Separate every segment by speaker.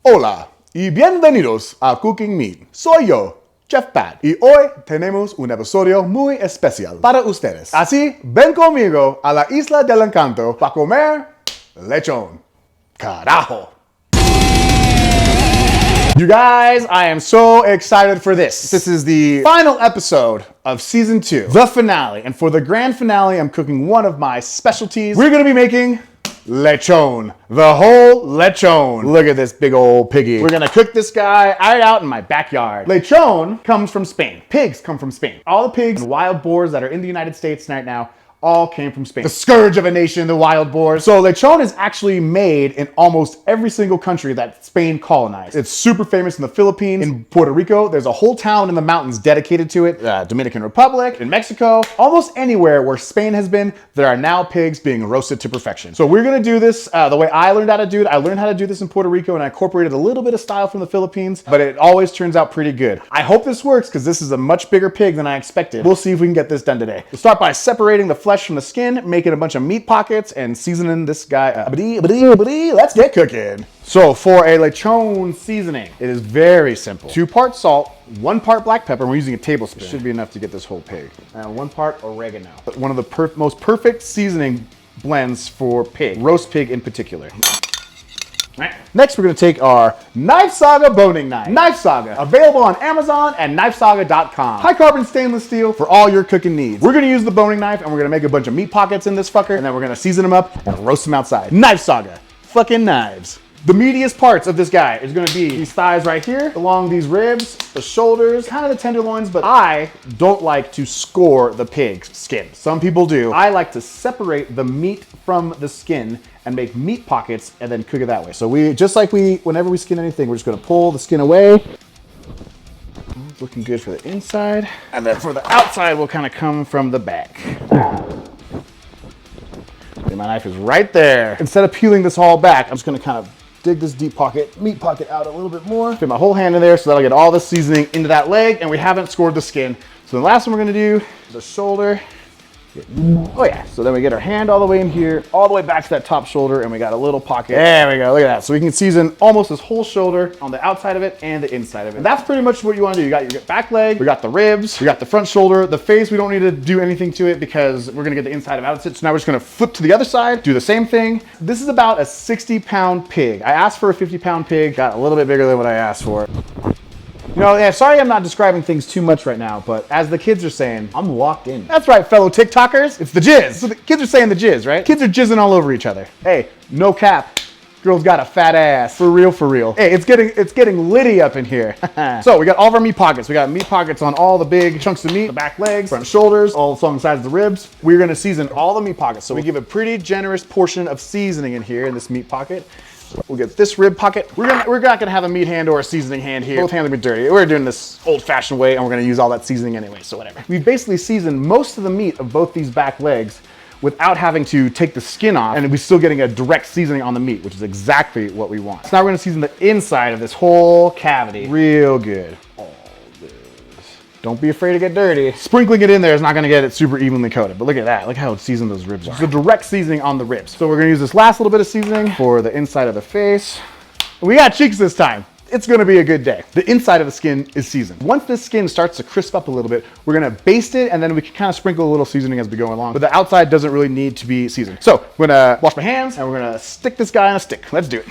Speaker 1: Hola y bienvenidos a Cooking Meat. Soy yo, Chef Pat, y hoy tenemos un episodio muy especial para ustedes. Así, ven conmigo a la Isla del Encanto para comer lechon. Carajo! You guys, I am so excited for this. This is the final episode of season 2, the finale. And for the grand finale, I'm cooking one of my specialties. We're gonna be making lechon, the whole lechon. Look at this big old piggy. We're gonna cook this guy right out in my backyard. Lechon comes from Spain. Pigs come from Spain. All the pigs and wild boars that are in the United States right now all came from Spain. The scourge of a nation, the wild boars. So lechon is actually made in almost every single country that Spain colonized. It's super famous in the Philippines, in Puerto Rico. There's a whole town in the mountains dedicated to it. Dominican Republic, in Mexico, almost anywhere where Spain has been, there are now pigs being roasted to perfection. So we're gonna do this the way I learned how to do it. I learned how to do this in Puerto Rico and I incorporated a little bit of style from the Philippines, but it always turns out pretty good. I hope this works because this is a much bigger pig than I expected. We'll see if we can get this done today. We'll start by separating the flesh from the skin, making a bunch of meat pockets, and seasoning this guy up. Let's get cooking. So for a lechon seasoning, it is very simple. 2 parts salt, 1 part black pepper, and we're using a tablespoon. Should be enough to get this whole pig. And 1 part oregano. One of the most perfect seasoning blends for pig, roast pig in particular. Next, we're gonna take our Knife Saga boning knife. Knife Saga, available on Amazon and knifesaga.com. High carbon stainless steel for all your cooking needs. We're gonna use the boning knife and we're gonna make a bunch of meat pockets in this fucker, and then we're gonna season them up and roast them outside. Knife Saga, fucking knives. The meatiest parts of this guy is gonna be these thighs right here, along these ribs, the shoulders, kind of the tenderloins, but I don't like to score the pig's skin. Some people do. I like to separate the meat from the skin and make meat pockets and then cook it that way. So whenever we skin anything, we're just gonna pull the skin away. It's looking good for the inside. And then for the outside, we'll kind of come from the back. Okay, my knife is right there. Instead of peeling this all back, I'm just gonna kind of dig this deep meat pocket out a little bit more. Fit my whole hand in there so that'll get all the seasoning into that leg, and we haven't scored the skin. So the last one we're gonna do is the shoulder. Oh yeah, so then we get our hand all the way in here, all the way back to that top shoulder, and we got a little pocket. There we go, look at that. So we can season almost this whole shoulder on the outside of it and the inside of it. And that's pretty much what you wanna do. You got your back leg, we got the ribs, we got the front shoulder, the face, we don't need to do anything to it because we're gonna get the inside of it. So now we're just gonna flip to the other side, do the same thing. This is about a 60-pound pig. I asked for a 50-pound pig, got a little bit bigger than what I asked for. You know, yeah, sorry I'm not describing things too much right now, but as the kids are saying, I'm locked in. That's right, fellow TikTokers. It's the jizz. So the kids are saying the jizz, right? Kids are jizzing all over each other. Hey, no cap. Girl's got a fat ass. For real, for real. Hey, it's getting litty up in here. So we got all of our meat pockets. We got meat pockets on all the big chunks of meat, the back legs, front shoulders, all along the sides of the ribs. We're gonna season all the meat pockets. So we give a pretty generous portion of seasoning in here in this meat pocket. We'll get this rib pocket. We're not gonna have a meat hand or a seasoning hand here. Both hands will be dirty. We're doing this old-fashioned way, and we're gonna use all that seasoning anyway, so whatever. We've basically seasoned most of the meat of both these back legs without having to take the skin off, and we're still getting a direct seasoning on the meat, which is exactly what we want. So now we're gonna season the inside of this whole cavity real good. Don't be afraid to get dirty. Sprinkling it in there is not gonna get it super evenly coated, but look at that. Look how seasoned those ribs are. It's a direct seasoning on the ribs. So we're gonna use this last little bit of seasoning for the inside of the face. We got cheeks this time. It's gonna be a good day. The inside of the skin is seasoned. Once this skin starts to crisp up a little bit, we're gonna baste it and then we can kind of sprinkle a little seasoning as we go along, but the outside doesn't really need to be seasoned. So I'm gonna wash my hands and we're gonna stick this guy on a stick. Let's do it.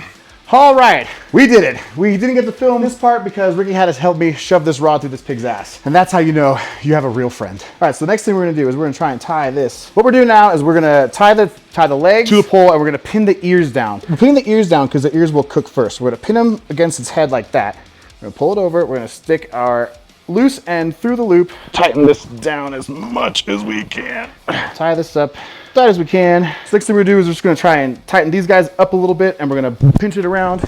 Speaker 1: All right, we did it. We didn't get to film this part because Ricky had to help me shove this rod through this pig's ass. And that's how you know you have a real friend. All right, so the next thing we're gonna do is we're gonna try and tie this. What we're doing now is we're gonna tie the legs to the pole and we're gonna pin the ears down. We're pinning the ears down because the ears will cook first. We're gonna pin them against its head like that. We're gonna pull it over. We're gonna stick our loose end through the loop. Tighten this down as much as we can. Tie this up tight as we can. So next thing we're gonna do is we're just gonna try and tighten these guys up a little bit and we're gonna pinch it around.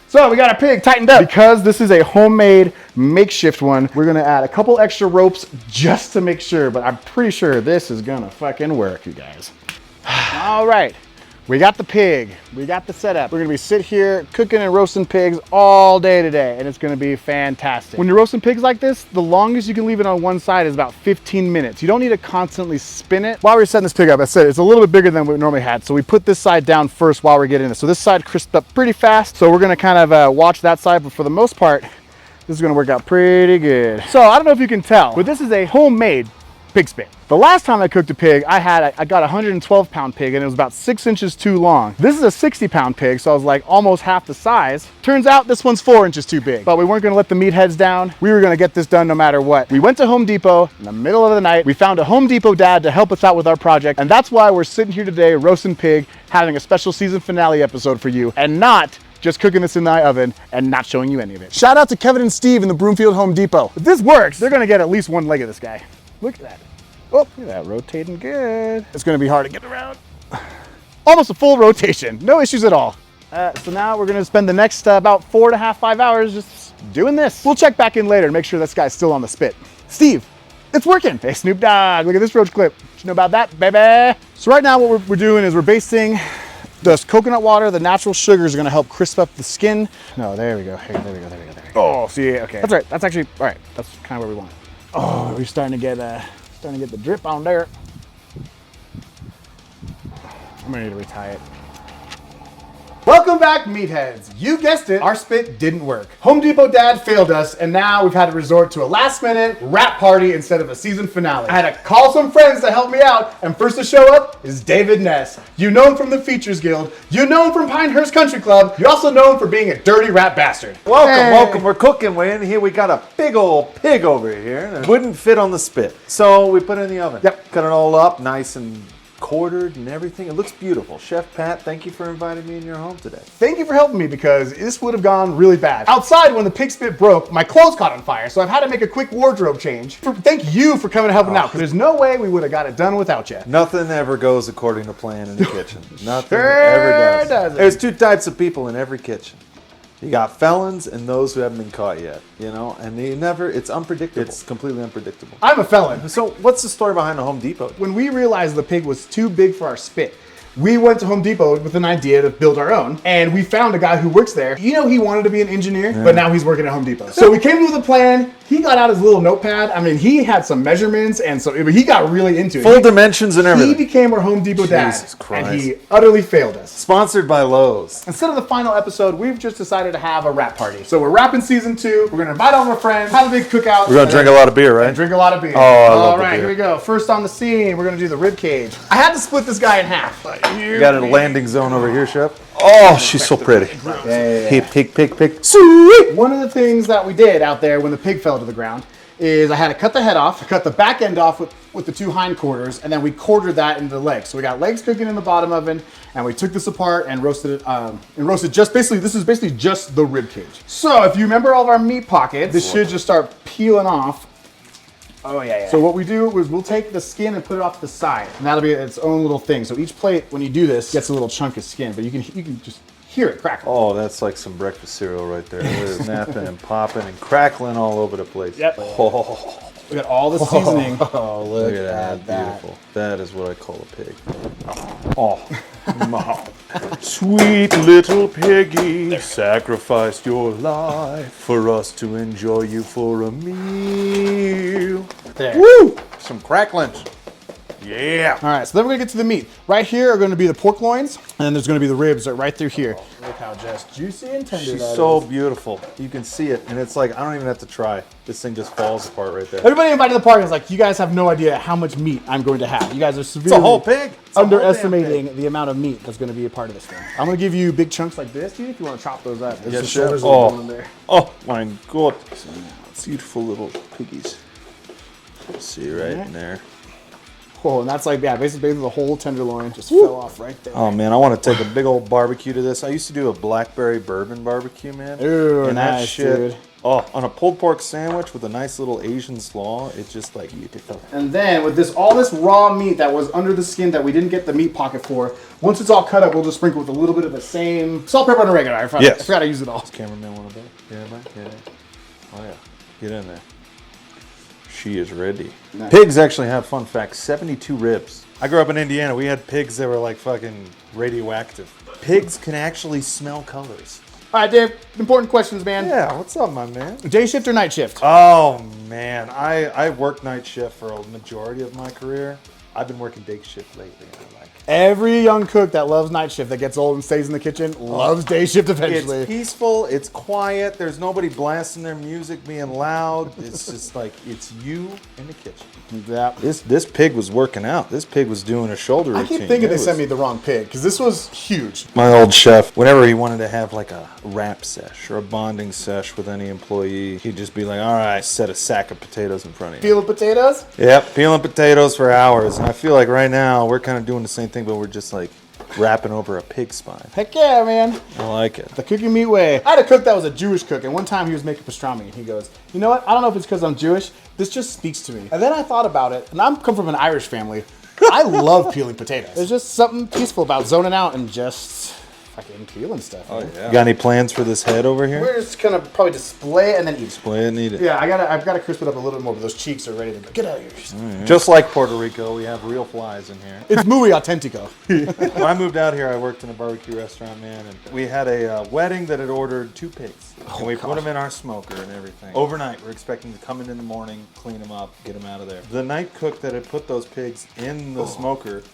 Speaker 1: So we got our pig tightened up. Because this is a homemade makeshift one, we're gonna add a couple extra ropes just to make sure, but I'm pretty sure this is gonna fucking work, you guys. All right, We got the pig, we got the setup. We're gonna be sit here cooking and roasting pigs all day today, and it's gonna be fantastic. When you're roasting pigs like this, the longest you can leave it on one side is about 15 minutes. You don't need to constantly spin it. While we're setting this pig up, I said it's a little bit bigger than we normally had, so we put this side down first while we're getting this. So this side crisped up pretty fast, so we're gonna kind of watch that side, but for the most part, this is gonna work out pretty good. So I don't know if you can tell, but this is a homemade pig spit. The last time I cooked a pig, I got a 112-pound pig, and it was about 6 inches too long. This is a 60-pound pig, so I was like almost half the size. Turns out this one's 4 inches too big, but we weren't gonna let the meatheads down. We were gonna get this done no matter what. We went to Home Depot in the middle of the night. We found a Home Depot dad to help us out with our project, and that's why we're sitting here today roasting pig, having a special season finale episode for you, and not just cooking this in the oven and not showing you any of it. Shout out to Kevin and Steve in the Broomfield Home Depot. If this works, they're gonna get at least one leg of this guy. Look at that. Oh, look at that, rotating good. It's gonna be hard to get around. Almost a full rotation, no issues at all. So now we're gonna spend the next about 4.5, 5 hours just doing this. We'll check back in later to make sure this guy's still on the spit. Steve, it's working. Hey, Snoop Dogg, look at this roach clip. What you know about that, baby? So right now what we're doing is we're basting this coconut water. The natural sugars are gonna help crisp up the skin. No, there we go. Hey, there we go, there we go, there we go. Oh, see, okay. That's right, that's actually, all right, that's kind of where we want it. Oh, we're starting to get the drip on there. I'm gonna need to retie it. Welcome back, meatheads. You guessed it, our spit didn't work. Home Depot dad failed us, and now we've had to resort to a last-minute wrap party instead of a season finale. I had to call some friends to help me out, and first to show up is David Ness. You know him from the Features Guild. You know him from Pinehurst Country Club. You're also known for being a dirty rat bastard.
Speaker 2: Welcome. We're cooking. We're in here. We got a big old pig over here that wouldn't fit on the spit, so we put it in the oven.
Speaker 1: Yep.
Speaker 2: Cut it all up, nice and quartered and everything. It looks beautiful. Chef Pat, thank you for inviting me in your home today.
Speaker 1: Thank you for helping me, because this would have gone really bad. Outside, when the pig spit broke, my clothes caught on fire, so I've had to make a quick wardrobe change. Thank you for coming and helping out, because there's no way we would have got it done without you.
Speaker 2: Nothing ever goes according to plan in the kitchen. Nothing
Speaker 1: Sure
Speaker 2: ever
Speaker 1: doesn't.
Speaker 2: There's two types of people in every kitchen. You got felons and those who haven't been caught yet, you know, and it's unpredictable. It's completely unpredictable.
Speaker 1: I'm a felon.
Speaker 2: So what's the story behind the Home Depot?
Speaker 1: When we realized the pig was too big for our spit, we went to Home Depot with an idea to build our own, and we found a guy who works there. You know, he wanted to be an engineer, but now he's working at Home Depot. So we came up with a plan. He got out his little notepad. I mean, he had some measurements, and so he got really into it.
Speaker 2: Full dimensions and everything.
Speaker 1: He became our Home Depot dad,
Speaker 2: Jesus Christ.
Speaker 1: and he utterly failed us.
Speaker 2: Sponsored by Lowe's.
Speaker 1: Instead of the final episode, we've just decided to have a wrap party. So we're wrapping season 2. We're gonna invite all our friends, have a big cookout.
Speaker 2: We're gonna drink a lot of beer, right?
Speaker 1: And drink a lot of beer.
Speaker 2: Oh, I love
Speaker 1: all
Speaker 2: the
Speaker 1: right,
Speaker 2: beer.
Speaker 1: here we go. First on the scene, we're gonna do the rib cage. I had to split this guy in half.
Speaker 2: You got a landing zone over here, Chef. Oh, she's so pretty.
Speaker 1: Yeah.
Speaker 2: Pig.
Speaker 1: Sweet. One of the things that we did out there when the pig fell to the ground is I had to cut the head off, cut the back end off with the 2 hindquarters, and then we quartered that into the legs. So we got legs cooking in the bottom oven, and we took this apart and roasted it. This is basically just the rib cage. So if you remember all of our meat pockets, this should just start peeling off. Oh yeah. So what we do is we'll take the skin and put it off to the side, and that'll be its own little thing. So each plate, when you do this, gets a little chunk of skin, but you can just hear it crackle.
Speaker 2: Oh, that's like some breakfast cereal right there. It's snapping and popping and crackling all over the place.
Speaker 1: Yep.
Speaker 2: Oh,
Speaker 1: We got all the seasoning.
Speaker 2: oh look at that. Beautiful. That is what I call a pig. Oh. Sweet little piggy, sacrificed your life for us to enjoy you for a meal.
Speaker 1: There.
Speaker 2: Woo! Some cracklings. Yeah.
Speaker 1: All right, so then we're gonna get to the meat. Right here are gonna be the pork loins, and then there's gonna be the ribs right through here. Look how just juicy and tender
Speaker 2: She's
Speaker 1: that
Speaker 2: so
Speaker 1: is.
Speaker 2: beautiful. You can see it, and it's like, I don't even have to try. This thing just falls apart right there.
Speaker 1: Everybody invited to the party is like, you guys have no idea how much meat I'm going to have. You guys are severely
Speaker 2: It's a whole pig. It's a whole damn
Speaker 1: underestimating the amount of meat that's gonna be a part of this thing. I'm gonna give you big chunks like this, dude, if you wanna chop those up. There's
Speaker 2: Yes,
Speaker 1: some
Speaker 2: chef.
Speaker 1: shoulders that are going in there.
Speaker 2: Oh my God. Beautiful little piggies. See right in there.
Speaker 1: Oh, and that's like, yeah, basically the whole tenderloin just fell off right there.
Speaker 2: Oh man, I want to take a big old barbecue to this. I used to do a blackberry bourbon barbecue, man.
Speaker 1: Ooh,
Speaker 2: and that
Speaker 1: nice,
Speaker 2: shit.
Speaker 1: dude.
Speaker 2: Oh, on a pulled pork sandwich with a nice little Asian slaw, it's just like beautiful.
Speaker 1: And then with all this raw meat that was under the skin that we didn't get the meat pocket for, once it's all cut up, we'll just sprinkle with a little bit of the same salt, pepper, and oregano. I forgot to use it all.
Speaker 2: Does cameraman want to bet? Yeah, man. Yeah. Oh yeah. Get in there. She is ready.
Speaker 1: Nice.
Speaker 2: Pigs actually have, fun fact, 72 ribs. I grew up in Indiana. We had pigs that were like fucking radioactive. Pigs can actually smell colors.
Speaker 1: All right, Dave, important questions, man.
Speaker 2: Yeah, what's up, my man?
Speaker 1: Day shift or night shift?
Speaker 2: Oh, man. I worked night shift for a majority of my career. I've been working day shift lately. And I like it.
Speaker 1: Every young cook that loves night shift that gets old and stays in the kitchen loves day shift eventually.
Speaker 2: It's peaceful. It's quiet. There's nobody blasting their music, being loud. It's just like, it's you in the kitchen.
Speaker 1: Yeah.
Speaker 2: This pig was working out. This pig was doing a shoulder routine.
Speaker 1: I keep thinking they sent me the wrong pig because this was huge.
Speaker 2: My old chef, whenever he wanted to have like a rap sesh or a bonding sesh with any employee, he'd just be like, all right, set a sack of potatoes in front of you.
Speaker 1: Peeling potatoes?
Speaker 2: Yep, peeling potatoes for hours. And I feel like right now we're kind of doing the same thing, but we're just like wrapping over a pig spine.
Speaker 1: Heck yeah, man.
Speaker 2: I like it.
Speaker 1: The cooking meat way. I had a cook that was a Jewish cook, and one time he was making pastrami, and he goes, you know what? I don't know if it's because I'm Jewish. This just speaks to me. And then I thought about it, and I'm come from an Irish family. I love peeling potatoes. There's just something peaceful about zoning out and just fucking peeling stuff.
Speaker 2: Oh, yeah. You got any plans for this head over here?
Speaker 1: We're just gonna probably display it and then eat it.
Speaker 2: Display it and eat it.
Speaker 1: Yeah, I've got to crisp it up a little bit more, but those cheeks are ready to go. Get out of here.
Speaker 2: Just like Puerto Rico, we have real flies in here.
Speaker 1: It's muy auténtico.
Speaker 2: When I moved out here, I worked in a barbecue restaurant, man, and we had a wedding that had ordered 2 pigs. And we put them in our smoker and everything. Overnight, we're expecting to come in the morning, clean them up, get them out of there. The night cook that had put those pigs in the smoker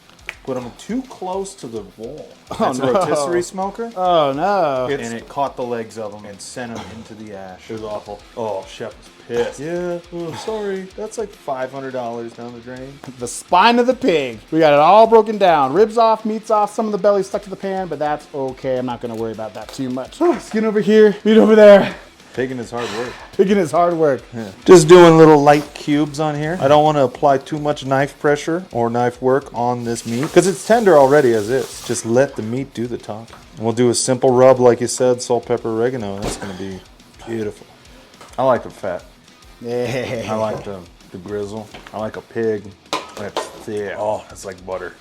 Speaker 2: put them too close to the wall. It's a rotisserie smoker.
Speaker 1: Oh, no.
Speaker 2: And it caught the legs of them and sent them into the ash. It was awful. Oh, chef was pissed. Yeah, oh, sorry. That's like $500 down the drain.
Speaker 1: The spine of the pig. We got it all broken down. Ribs off, meats off, some of the belly stuck to the pan, but that's okay. I'm not going to worry about that too much. Skin over here, meat over there.
Speaker 2: Pigging is hard work.
Speaker 1: Pigging is hard work.
Speaker 2: Yeah. Just doing little light cubes on here. I don't want to apply too much knife pressure or knife work on this meat because it's tender already as is. Just let the meat do the talking. And we'll do a simple rub, like you said, salt, pepper, oregano. And that's going to be beautiful. I like the fat.
Speaker 1: Yeah.
Speaker 2: I like the grizzle. I like a pig. That's thick. Oh, that's like butter.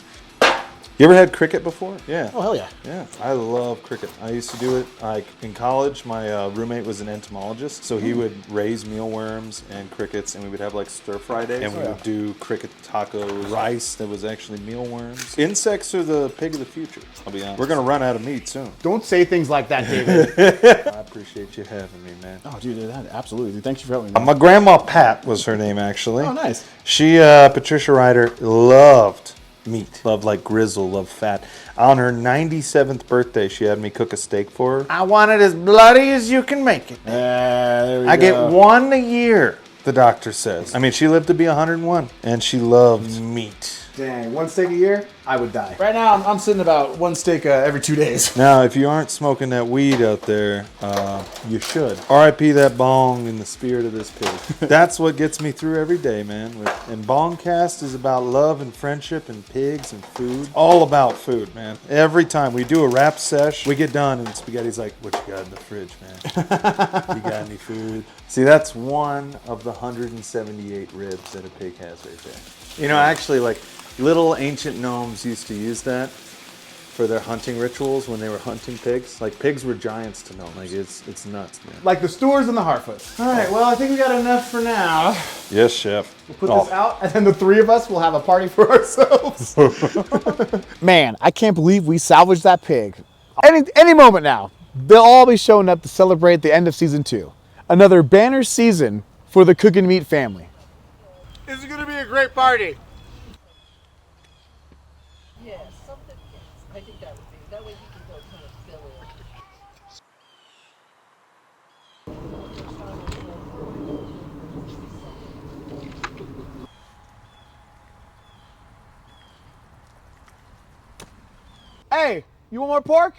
Speaker 2: You ever had cricket before? Yeah.
Speaker 1: Oh, hell yeah.
Speaker 2: Yeah, I love cricket. I used to do it like in college. My roommate was an entomologist, so he would raise mealworms and crickets, and we would have like stir-fry days, and we would do cricket tacos, rice that was actually mealworms. Insects are the pig of the future, I'll be honest. We're going to run out of meat soon.
Speaker 1: Don't say things like that, David.
Speaker 2: I appreciate you having me, man.
Speaker 1: Oh, dude, absolutely. Thanks for helping me.
Speaker 2: My grandma Pat was her name, actually.
Speaker 1: Oh, nice.
Speaker 2: She, Patricia Ryder, loved meat. Loved like grizzle, loved fat. On her 97th birthday, she had me cook a steak for her. I want it as bloody as you can make it.
Speaker 1: There we go.
Speaker 2: I get 1 a year, the doctor says. I mean, she lived to be 101, and she loved meat.
Speaker 1: Dang, 1 steak a year? I would die. Right now, I'm sitting about 1 steak every 2 days.
Speaker 2: Now, if you aren't smoking that weed out there, you should. R.I.P. that bong in the spirit of this pig. That's what gets me through every day, man. And Bongcast is about love and friendship and pigs and food. All about food, man. Every time we do a rap sesh, we get done, and Spaghetti's like, what you got in the fridge, man? You got any food? See, that's one of the 178 ribs that a pig has right there. You know, actually, like, little ancient gnomes used to use that for their hunting rituals when they were hunting pigs. Like, pigs were giants to gnomes. Like, it's nuts, man.
Speaker 1: Like the Stewards and the Harfoots. All right, well, I think we got enough for now.
Speaker 2: Yes, chef.
Speaker 1: We'll put this out, and then the 3 of us will have a party for ourselves. Man, I can't believe we salvaged that pig. Any moment now, they'll all be showing up to celebrate the end of season 2. Another banner season for the Cookin' Meat family. This is going to be a great party.
Speaker 3: Yes, something, yes. I think that would be, that way you can go kind of fill in.
Speaker 1: Hey, you want more pork?